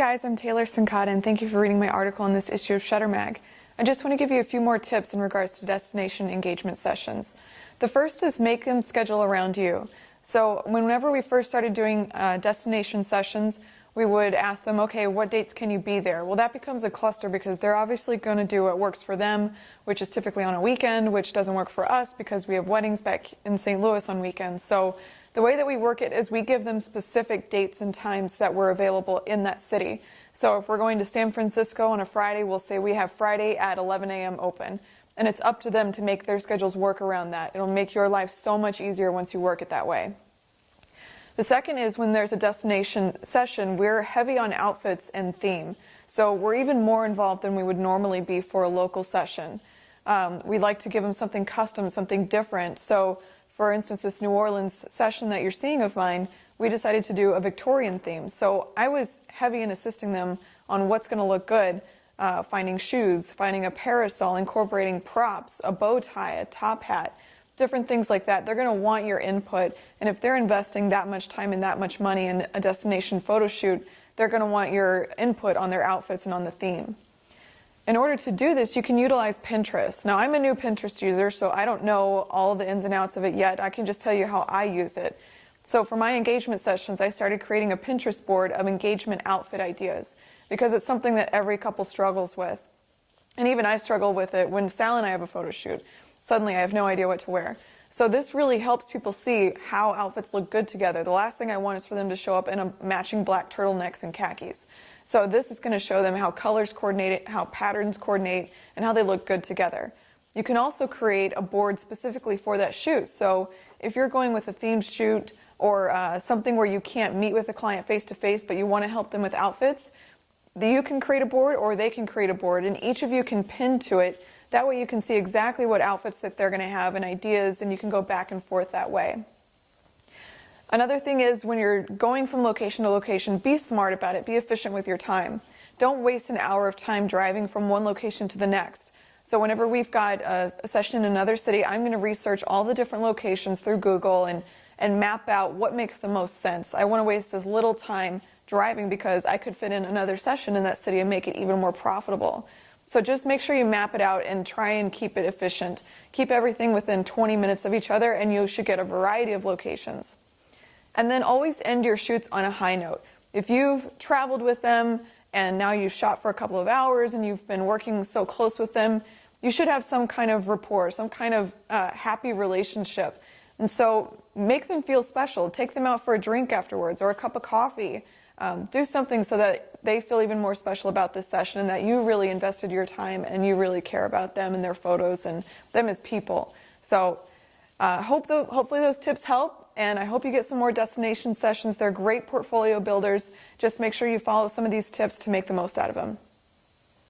guys, I'm Taylor Cincotta, and thank you for reading my article in this issue of Shutter Mag. I just want to give you a few more tips in regards to destination engagement sessions. The first is make them schedule around you. So whenever we first started doing destination sessions, we would ask them, okay, what dates can you be there? Well, that becomes a cluster because they're obviously going to do what works for them, which is typically on a weekend, which doesn't work for us because we have weddings back in St. Louis on weekends. So the way that we work it is we give them specific dates and times that we're available in that city. So if we're going to San Francisco on a Friday, we'll say we have Friday at 11 a.m. open. And it's up to them to make their schedules work around that. It'll make your life so much easier once you work it that way. The second is when there's a destination session, we're heavy on outfits and theme. So we're even more involved than we would normally be for a local session. We like to give them something custom, something different. So for instance, this New Orleans session that you're seeing of mine, we decided to do a Victorian theme. So I was heavy in assisting them on what's going to look good, finding shoes, finding a parasol, incorporating props, a bow tie, a top hat, different things like that. They're going to want your input, and if they're investing that much time and that much money in a destination photo shoot, they're going to want your input on their outfits and on the theme. In order to do this, you can utilize Pinterest. Now, I'm a new Pinterest user, so I don't know all the ins and outs of it yet. I can just tell you how I use it. So for my engagement sessions, I started creating a Pinterest board of engagement outfit ideas because it's something that every couple struggles with. And even I struggle with it when Sal and I have a photo shoot. Suddenly, I have no idea what to wear. So this really helps people see how outfits look good together. The last thing I want is for them to show up in a matching black turtlenecks and khakis. So this is going to show them how colors coordinate, how patterns coordinate, and how they look good together. You can also create a board specifically for that shoot. So if you're going with a themed shoot or something where you can't meet with the client face-to-face, but you want to help them with outfits, you can create a board or they can create a board, and each of you can pin to it. That way you can see exactly what outfits that they're going to have and ideas, and you can go back and forth that way. Another thing is when you're going from location to location, be smart about it. Be efficient with your time. Don't waste an hour of time driving from one location to the next. So whenever we've got a session in another city, I'm going to research all the different locations through Google and map out what makes the most sense. I want to waste as little time driving because I could fit in another session in that city and make it even more profitable. So just make sure you map it out and try and keep it efficient. Keep everything within 20 minutes of each other and you should get a variety of locations. And then always end your shoots on a high note. If you've traveled with them and now you've shot for a couple of hours and you've been working so close with them, you should have some kind of rapport, some kind of happy relationship. And so make them feel special. Take them out for a drink afterwards or a cup of coffee. Do something so that they feel even more special about this session and that you really invested your time and you really care about them and their photos and them as people. So hopefully those tips help. And I hope you get some more destination sessions. They're great portfolio builders. Just make sure you follow some of these tips to make the most out of them.